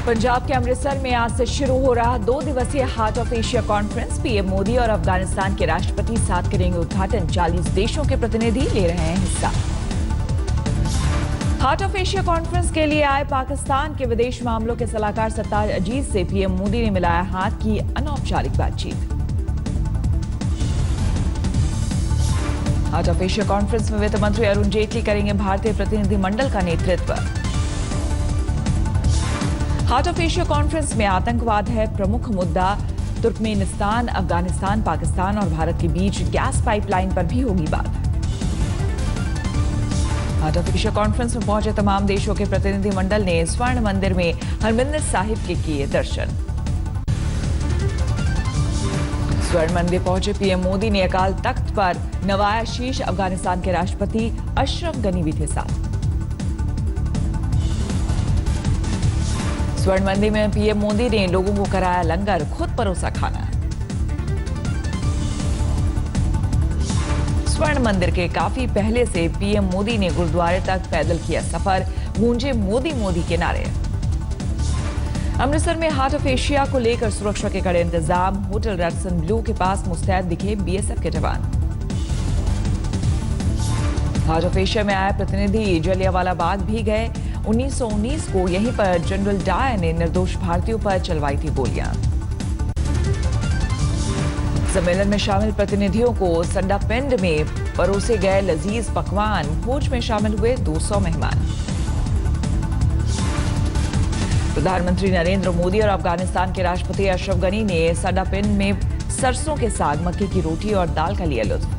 पंजाब के अमृतसर में आज से शुरू हो रहा 2 दिवसीय heart of Asia conference. PM Modi और अफगानिस्तान के राष्ट्रपति साथ करेंगे उद्घाटन। 40 देशों के प्रतिनिधि ले रहे हैं हिस्सा। हार्ट ऑफ एशिया कॉन्फ्रेंस के लिए आए पाकिस्तान के विदेश मामलों के सलाहकार सरताज अजीज से पीएम मोदी ने मिलाया हाथ, की अनौपचारिक बातचीत। हार्ट ऑफ एशिया कॉन्फ्रेंस में वित्त मंत्री अरुण जेटली करेंगे भारतीय प्रतिनिधिमंडल का नेतृत्व। हार्ट ऑफ एशिया कॉन्फ्रेंस में आतंकवाद है प्रमुख मुद्दा। तुर्कमेनिस्तान, अफगानिस्तान, पाकिस्तान और भारत के बीच गैस पाइपलाइन पर भी होगी बात। हार्ट ऑफ एशिया कॉन्फ्रेंस में पहुंचे तमाम देशों के प्रतिनिधिमंडल ने स्वर्ण मंदिर में हरमंदिर साहिब के किए दर्शन। स्वर्ण मंदिर पहुंचे पीएम मोदी ने अकाल तख्त पर नवाया शीश। अफगानिस्तान के राष्ट्रपति अशरफ गनी भी थे साथ। स्वर्ण मंदिर में पीएम मोदी ने लोगों को कराया लंगर, खुद परोसा खाना। स्वर्ण मंदिर के काफी पहले से पीएम मोदी ने गुरुद्वारे तक पैदल किया सफर। गूंजे मोदी मोदी के नारे। अमृतसर में हार्ट ऑफ एशिया को लेकर सुरक्षा के कड़े इंतजाम। होटल रेडिसन ब्लू के पास मुस्तैद दिखे बीएसएफ के जवान। हार्ट ऑफ एशिया में आए प्रतिनिधि जलियांवाला बाग भी गए। 1919 को यहीं पर जनरल डायर ने निर्दोष भारतीयों पर चलवाई थी गोलियां। सम्मेलन में शामिल प्रतिनिधियों को सड्डा पिंड में परोसे गए लजीज पकवान। भोज में शामिल हुए 200 मेहमान। प्रधानमंत्री नरेंद्र मोदी और अफगानिस्तान के राष्ट्रपति अशरफ गनी ने सड्डा पिंड में सरसों के साग, मक्के की रोटी और दाल का लिया लुत्फ।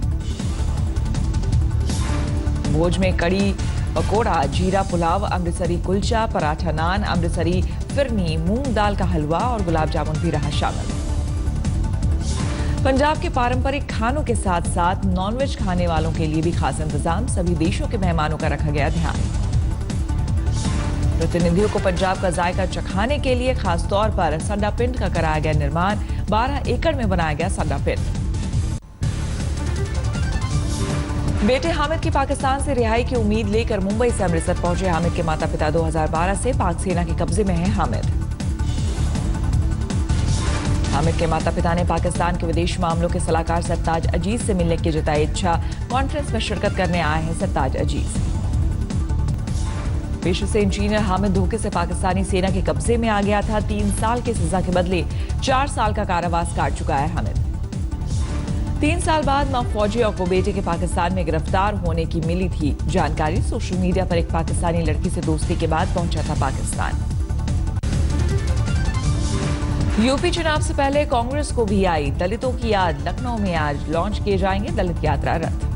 भोज में कड़ी पकोड़ा, जीरा पुलाव, अमृतसरी कुलचा, पराठा नान, अमृतसरी फिरनी, मूंग दाल का हलवा और गुलाब जामुन भी रहा शामिल। पंजाब के पारंपरिक खानों के साथ साथ नॉनवेज खाने वालों के लिए भी खास इंतजाम। सभी देशों के मेहमानों का रखा गया ध्यान। प्रतिनिधियों को पंजाब का जायका चखाने के लिए खास तौर पर सड्डा पिंड का कराया गया निर्माण। 12 एकड़ में बनाया गया सड्डा पिंड। बेटे हामिद की पाकिस्तान से रिहाई की उम्मीद लेकर मुंबई से अमृतसर पहुंचे हामिद के माता पिता 2012 से पाक सेना के कब्जे में हैं हामिद। हामिद के माता पिता ने पाकिस्तान के विदेश मामलों के सलाहकार सरताज अजीज से मिलने की जताई इच्छा। कॉन्फ्रेंस में शिरकत करने आए हैं सरताज अजीज। पेशे से इंजीनियर हामिद धोखे से पाकिस्तानी सेना के कब्जे में आ गया था। 3 साल की सजा के बदले 4 साल का कारावास काट चुका है हामिद। 3 साल बाद मां फौजिया को बेटे के पाकिस्तान में गिरफ्तार होने की मिली थी जानकारी। सोशल मीडिया पर एक पाकिस्तानी लड़की से दोस्ती के बाद पहुंचा था पाकिस्तान। यूपी चुनाव से पहले कांग्रेस को भी आई दलितों की याद। लखनऊ में आज लॉन्च किए जाएंगे दलित यात्रा रथ।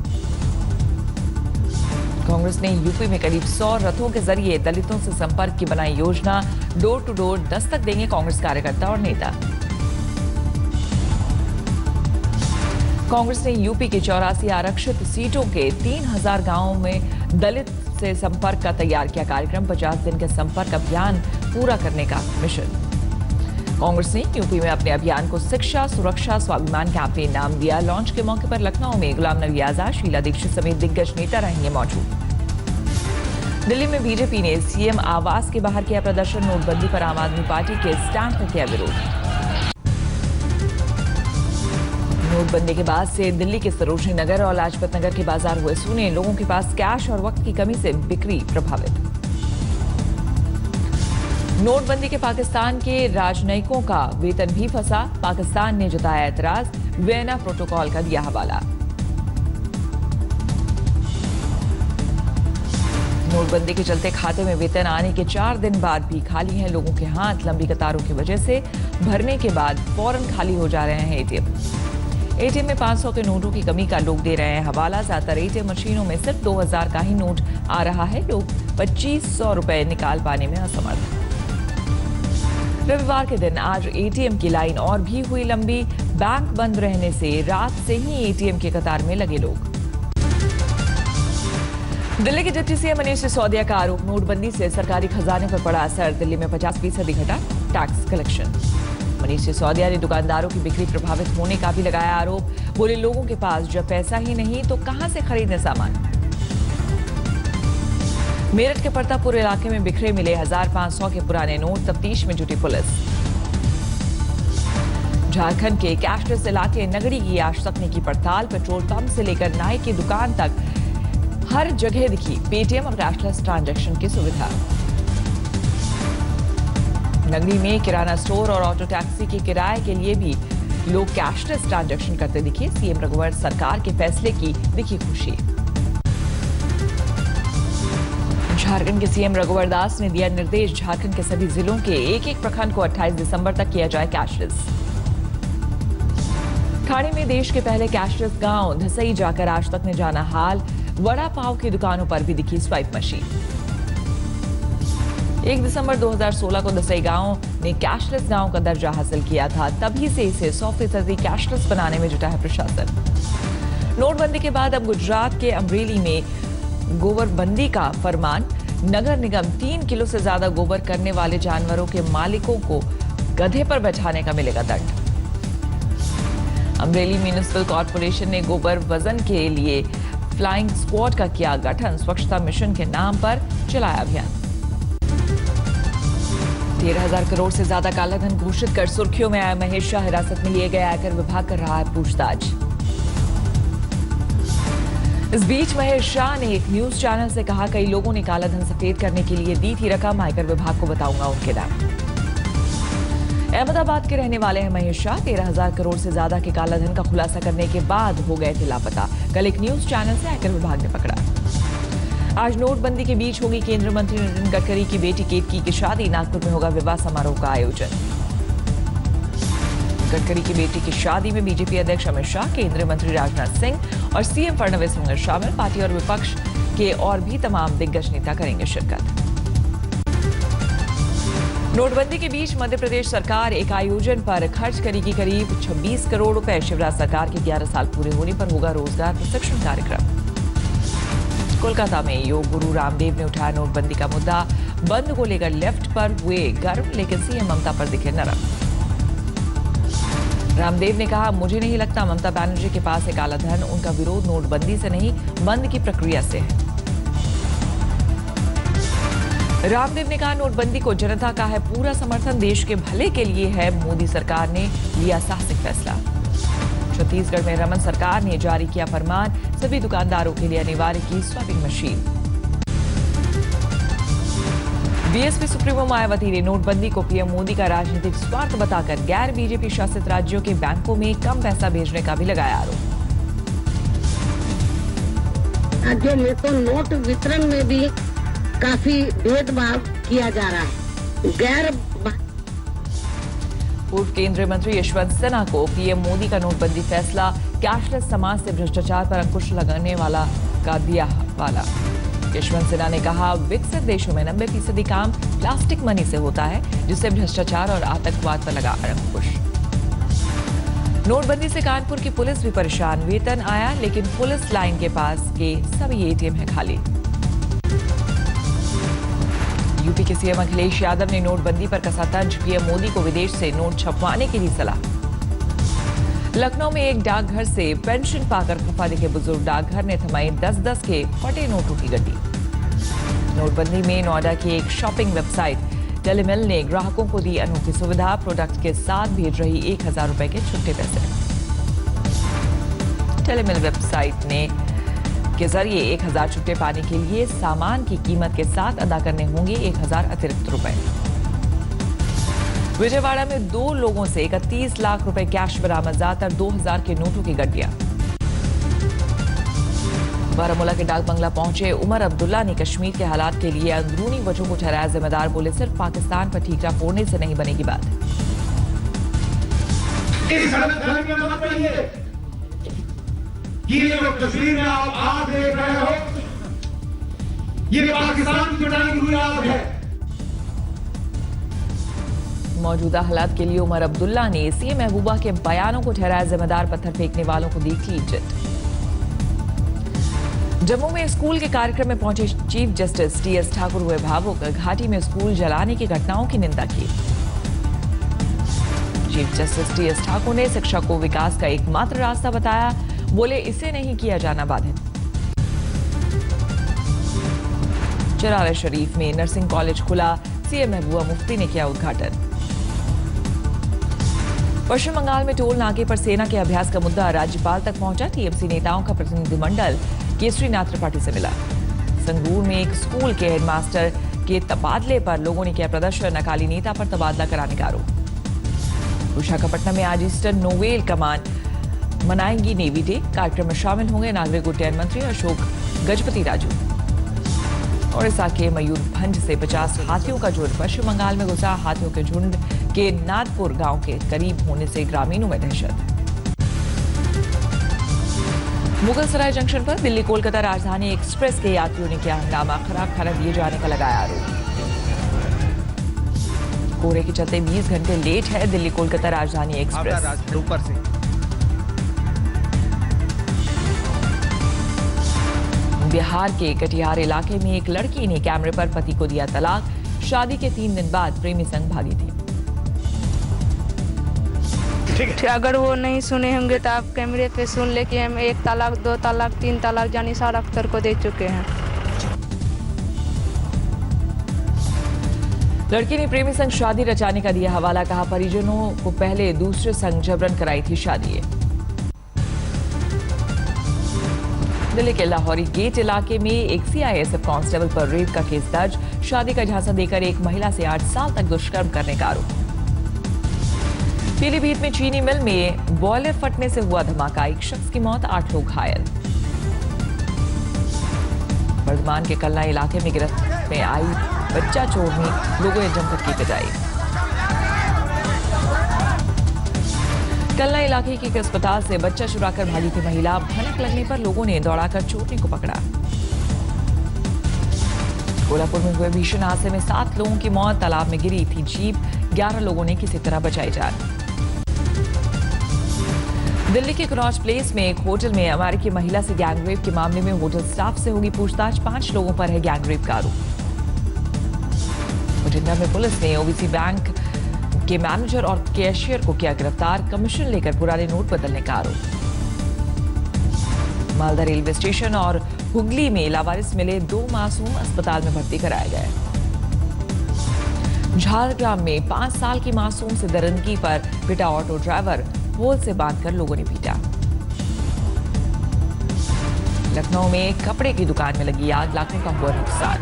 कांग्रेस ने यूपी में करीब 100 रथों के जरिए दलितों से संपर्क की बनाई योजना। डोर टू डोर दस्तक देंगे कांग्रेस कार्यकर्ता और नेता। कांग्रेस ने यूपी के 84 आरक्षित सीटों के 3000 गांवों में दलित से संपर्क का तैयार किया कार्यक्रम। 50 दिन के संपर्क अभियान पूरा करने का मिशन। कांग्रेस ने यूपी में अपने अभियान को शिक्षा, सुरक्षा, स्वाभिमान कैंपेन नाम दिया। लॉन्च के मौके पर लखनऊ में गुलाम नबी आजाद, शीला दीक्षित समेत दिग्गज नेता रहेंगे मौजूद। दिल्ली में बीजेपी ने सीएम आवास के बाहर किया प्रदर्शन। नोटबंदी पर आम आदमी पार्टी के स्टैंड पर किया विरोध। नोटबंदी के बाद से दिल्ली के सरोजनी नगर और लाजपत नगर के बाजार हुए सूने। लोगों के पास कैश और वक्त की कमी से बिक्री प्रभावित। नोटबंदी के पाकिस्तान के राजनयिकों का वेतन भी फंसा। पाकिस्तान ने जताया एतराज। वियना प्रोटोकॉल का दिया हवाला। नोटबंदी के चलते खाते में वेतन आने के 4 दिन बाद भी खाली हैं लोगों के हाथ। लंबी कतारों की वजह से भरने के बाद फौरन खाली हो जा रहे हैं एटीएम। एटीएम में 500 के नोटों की कमी का लोग दे रहे हैं हवाला। ज्यादातर एटीएम मशीनों में सिर्फ 2000 का ही नोट आ रहा है। लोग 2500 रुपए निकाल पाने में असमर्थ। रविवार के दिन आज एटीएम की लाइन और भी हुई लंबी। बैंक बंद रहने से रात से ही एटीएम की कतार में लगे लोग। दिल्ली के डिप्टी सीएम मनीष सिसोदिया का आरोप। नोटबंदी से सरकारी खजाने पर पड़ा असर। दिल्ली में 50% घटा टैक्स कलेक्शन। मनीष सिसोदिया ने दुकानदारों की बिक्री प्रभावित होने का भी लगाया आरोप। बोले लोगों के पास जब पैसा ही नहीं तो कहां से खरीदें सामान। मेरठ के परतापुर इलाके में बिखरे मिले 1500 के पुराने नोट, तफ्तीश में जुटी पुलिस। झारखंड के कैशलेस इलाके नगरी की आज तकनी की पड़ताल, पेट्रोल पंप से लेकर नाई की दुकान तक हर जगह दिखी पेटीएम और कैशलेस ट्रांजैक्शन की सुविधा। नगरी में किराना स्टोर और ऑटो टैक्सी के किराए के लिए भी लोग कैशलेस ट्रांजैक्शन करते दिखे। सीएम रघुवर सरकार के फैसले की दिखी खुशी। झारखंड के सीएम रघुवर दास ने दिया निर्देश, झारखंड के सभी जिलों के एक प्रखंड को 28 दिसंबर तक किया जाए कैशलेस। ठाणे में देश के पहले कैशलेस गांव धसई जाकर आज तक ने जाना हाल, वड़ा पाव की दुकानों पर भी दिखी स्वाइप मशीन। 1 दिसंबर 2016 को धसई गांव ने कैशलेस गांव का दर्जा हासिल किया था, तभी से इसे 100% कैशलेस बनाने में जुटा है प्रशासन। नोटबंदी के बाद अब गुजरात के अमरेली में गोबरबंदी का फरमान, नगर निगम 3 किलो से ज्यादा गोबर करने वाले जानवरों के मालिकों को गधे पर बैठाने का मिलेगा दंड। अमरेली म्युनिसिपल कॉर्पोरेशन ने गोबर वजन के लिए फ्लाइंग स्क्वाड का किया गठन, स्वच्छता मिशन के नाम पर चलाया अभियान। 13,000 करोड़ से ज्यादा कालाधन घोषित कर सुर्खियों में आया महेश शाह, हिरासत में लिए गए आयकर विभाग कर रहा है पूछताछ। इस बीच महेश शाह ने एक न्यूज चैनल से कहा, कई लोगों ने कालाधन सफेद करने के लिए दी थी रकम, आयकर विभाग को बताऊंगा उनके नाम। अहमदाबाद के रहने वाले हैं महेश शाह, 13,000 करोड़ से ज्यादा के कालाधन का खुलासा करने के बाद हो गए थे लापता। कल एक न्यूज चैनल से आयकर विभाग ने पकड़ा। आज नोटबंदी के बीच होगी केंद्रीय मंत्री नितिन गडकरी की बेटी केतकी की शादी, नागपुर में होगा विवाह समारोह का आयोजन। गडकरी की बेटी की शादी में बीजेपी अध्यक्ष अमित शाह, केंद्रीय मंत्री राजनाथ सिंह और सीएम फडणवीस होंगे शामिल। पार्टी और विपक्ष के और भी तमाम दिग्गज नेता करेंगे शिरकत। नोटबंदी के बीच मध्य प्रदेश सरकार एक आयोजन पर खर्च करेगी करीब 26 करोड़ रुपए। शिवराज सरकार के 11 साल पूरे होने पर होगा रोजगार प्रशिक्षण कार्यक्रम। कोलकाता में योग गुरु रामदेव ने उठाया नोटबंदी का मुद्दा, बंद को लेकर लेफ्ट पर हुए गर्म, लेकिन सीएम ममता पर दिखे नरम। रामदेव ने कहा, मुझे नहीं लगता ममता बनर्जी के पास है काला धन, उनका विरोध नोटबंदी से नहीं बंद की प्रक्रिया से है। रामदेव ने कहा, नोटबंदी को जनता का है पूरा समर्थन, देश के भले के लिए है, मोदी सरकार ने लिया साहसिक फैसला। छत्तीसगढ़ में रमन सरकार ने जारी किया फरमान, सभी दुकानदारों के लिए अनिवार्य की swiping machine. BSP supremo Mayawati ने नोटबंदी को पीएम मोदी का राजनीतिक स्वार्थ बताकर गैर बीजेपी शासित राज्यों के बैंकों में कम पैसा भेजने का भी लगाया आरोप। राज्यों में तो नोट वितरण में भी काफी भेदभाव किया जा रहा है। पूर्व केंद्रीय मंत्री यशवंत सिन्हा को पीएम मोदी का नोटबंदी फैसला कैशलेस समाज से भ्रष्टाचार पर अंकुश लगाने वाला का दिया हवाला। यशवंत सिन्हा ने कहा, विकसित देशों में 90% काम प्लास्टिक मनी से होता है, जिससे भ्रष्टाचार और आतंकवाद पर लगा अंकुश। नोटबंदी से कानपुर की पुलिस भी परेशान, वेतन आया लेकिन पुलिस लाइन के पास के सभी एटीएम है खाली। यूपी के सीएम अखिलेश यादव ने नोटबंदी पर कसा तंज, पीएम मोदी को विदेश से नोट छपवाने की दी सलाह। लखनऊ में एक डाकघर से पेंशन पाकर खफा दिखे बुजुर्ग, डाकघर ने थमाई 10-10 के फटे नोटों की गड्डी। नोटबंदी में नोएडा की एक शॉपिंग वेबसाइट टेलीमिल ने ग्राहकों को दी अनोखी सुविधा, प्रोडक्ट के साथ भेज रही 1,000 रुपए के छुट्टे पैसे। टेलीमिल वेबसाइट ने के जरिए 1,000 छुट्टे पाने के लिए सामान की कीमत के साथ अदा करने होंगे 1,000 अतिरिक्त रुपए। विजयवाड़ा में 2 लोगों से 31 लाख रुपए कैश बरामद, ज्यादातर 2,000 के नोटों की गड्डियां। बारामूला के डाक बंगला पहुंचे उमर अब्दुल्ला ने कश्मीर के हालात के लिए अंदरूनी वजहों को ठहराया जिम्मेदार, बोले सिर्फ पाकिस्तान पर ठीकरा फोड़ने से नहीं बनेगी बात। ये जो तस्वीर में आप देख रहे हो, ये पाकिस्तान की मिटाने की हुई आग है। मौजूदा हालात के लिए उमर अब्दुल्ला ने सीएम महबूबा के बयानों को ठहराया जिम्मेदार, पत्थर फेंकने वालों को दी क्लीन चिट। जम्मू में स्कूल के कार्यक्रम में पहुंचे चीफ जस्टिस टीएस ठाकुर हुए भावुक, घाटी में स्कूल जलाने की घटनाओं की निंदा की। चीफ जस्टिस टीएस ठाकुर ने शिक्षा को विकास का एकमात्र रास्ता बताया, बोले इसे नहीं किया जाना बाधित। चरार शरीफ में नर्सिंग कॉलेज खुला, सीएम महबूबा मुफ्ती ने किया उद्घाटन। पश्चिम बंगाल में टोल नाके पर सेना के अभ्यास का मुद्दा राज्यपाल तक पहुंचा। टीएमसी नेताओं का प्रतिनिधिमंडल केसरीनाथ त्रिपाठी से मिला। संगरूर में एक स्कूल के हेडमास्टर के तबादले पर लोगों ने किया प्रदर्शन, अकाली नेता पर तबादला कराने का आरोप। विशाखापट्टनम में आज ईस्टर नोवेल कमान मनाएंगी नेवी डे। कार्यक्रम में शामिल होंगे नागरिक उड्डयन मंत्री अशोक गजपति राजू। ओडिशा के मयूरभंज से 50 हाथियों का झुंड पश्चिम बंगाल में घुसा। हाथियों के झुंड के नादपुर गांव के करीब होने से ग्रामीणों में दहशत। मुगलसराय जंक्शन पर दिल्ली कोलकाता राजधानी एक्सप्रेस के यात्रियों ने किया हंगामा, खराब खाना दिए जाने का लगाया आरोप। कोहरे के चलते 20 घंटे लेट है दिल्ली कोलकाता राजधानी एक्सप्रेस। ऊपर से बिहार के कटिहार इलाके में एक लड़की ने कैमरे पर पति को दिया तलाक। शादी के 3 दिन बाद प्रेमी संग भागी थी। अगर वो नहीं सुने होंगे तो आप कैमरे पे सुन ले कि हम 1 तलाक 2 तलाक 3 तलाक जानिसार अख्तर को दे चुके हैं। लड़की ने प्रेमी संग शादी रचाने का दिया हवाला, कहा परिजनों को पहले दूसरे संग जबरन कराई थी शादी। दिल्ली के लाहौरी गेट इलाके में एक सीआईएसएफ कांस्टेबल पर रेप का केस दर्ज। शादी का झांसा देकर एक महिला से 8 साल तक दुष्कर्म करने का आरोप। पीलीभीत में चीनी मिल में बॉयलर फटने से हुआ धमाका, एक शख्स की मौत, 8 लोग घायल। वर्धमान के कल्ला इलाके में गिरफ्त में आई बच्चा चोर में लोगों ने जमकर की पिटाई। कल्ला इलाके के एक अस्पताल से बच्चा चुराकर भागी थी महिला। भनक लगने पर लोगों ने दौड़ाकर चोरने को पकड़ा। कोल्हापुर में हुए भीषण हादसे में 7 लोगों की मौत, तालाब में गिरी थी जीप, 11 लोगों ने किसी तरह बचाई जान। दिल्ली के कनॉट प्लेस में एक होटल में अमेरिकी महिला से गैंगरेप के मामले में होटल स्टाफ से होगी पूछताछ। 5 लोगों पर है गैंगरेप का आरोप। बठिंडा में पुलिस ने ओबीसी बैंक के मैनेजर और कैशियर को किया गिरफ्तार, कमीशन लेकर पुराने नोट बदलने का आरोप। मालदा रेलवे स्टेशन और हुगली में लावारिस मिले 2 मासूम, अस्पताल में भर्ती कराए गए। झारग्राम में 5 साल की मासूम से दरिंदगी पर पिटा ऑटो ड्राइवर, पोल से बांधकर लोगों ने पीटा। लखनऊ में कपड़े की दुकान में लगी आग, लाखों का हुआ नुकसान।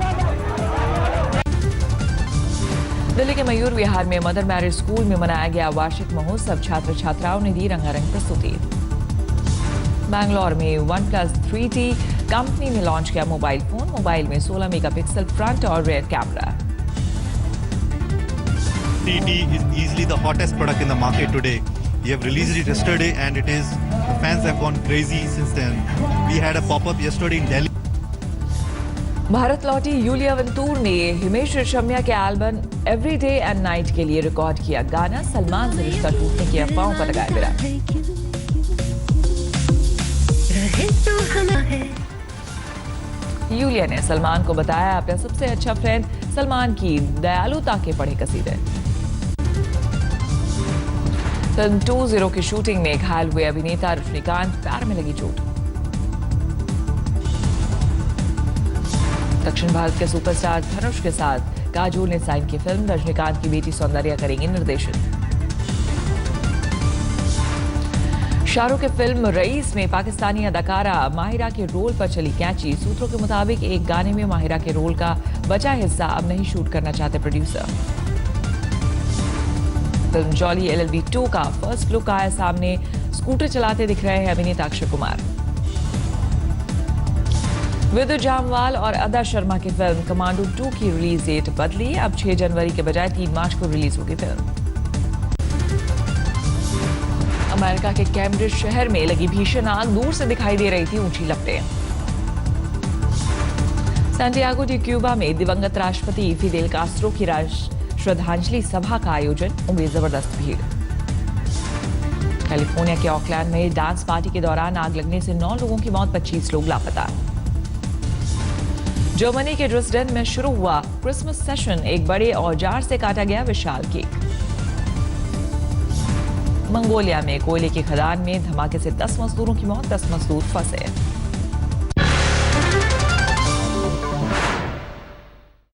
दिल्ली के मयूर विहार में मदर मैरिज स्कूल में मनाया गया वार्षिक महोत्सव, छात्र छात्राओं ने दी रंगारंग प्रस्तुति। बैंगलोर में OnePlus 3T कंपनी ने लॉन्च किया मोबाइल फोन। मोबाइल में 16 मेगापिक्सल फ्रंट और rare camera. 3T is easily the hottest product in the market today. We have released it yesterday and it is, fans have gone crazy since then. We had a pop-up yesterday in Delhi. Bharat लौटी Yulia Vantur ने हिमेश रेशमिया के album every day and night के लिए record किया गाना। सलमान से रिश्ता टूटने की अफवाहों पर लगाया विराम। यूलिया ने सलमान को बताया अपना सबसे अच्छा फ्रेंड। सलमान की दयालुता के पढ़े कसीदे। फिल्म 2-0 की शूटिंग में घायल हुए अभिनेता रजनीकांत, पैर में लगी चोट। दक्षिण भारत के सुपरस्टार धनुष के साथ काजोल ने साइन की फिल्म। रजनीकांत की बेटी सौंदर्या करेंगी निर्देशन। शाहरुख की फिल्म रईस में पाकिस्तानी अदाकारा माहिरा के रोल पर चली कैंची। सूत्रों के मुताबिक एक गाने में माहिरा के रोल का बचा हिस्सा अब नहीं शूट करना चाहते प्रोड्यूसर। फिल्म जॉली LLB 2 का फर्स्ट लुक आया सामने। स्कूटर चलाते दिख रहे हैं अभिनेता अक्षय कुमार। विदु जामवाल और अदा शर्मा की फिल्म कमांडो 2 की रिलीज डेट बदली। अब 6 जनवरी के बजाय 3 मार्च को रिलीज होगी फिल्म। अमेरिका के कैम्ब्रिज शहर में लगी भीषण आग, दूर से दिखाई दे रही थी ऊंची लपटें। सैंटियागो डी क्यूबा में दिवंगत राष्ट्रपति फिदेल कास्ट्रो की श्रद्धांजलि सभा का आयोजन, उमड़ी जबरदस्त भीड़। कैलिफोर्निया के ऑकलैंड में डांस पार्टी के दौरान आग लगने से 9 लोगों की मौत, 25 लोग लापता। जर्मनी के ड्रेसडेन में शुरू हुआ क्रिसमस सेशन, एक बड़े औजार से काटा गया विशाल केक। मंगोलिया में कोयले की खदान में धमाके से 10 मजदूरों की मौत, 10 मजदूर फंसे।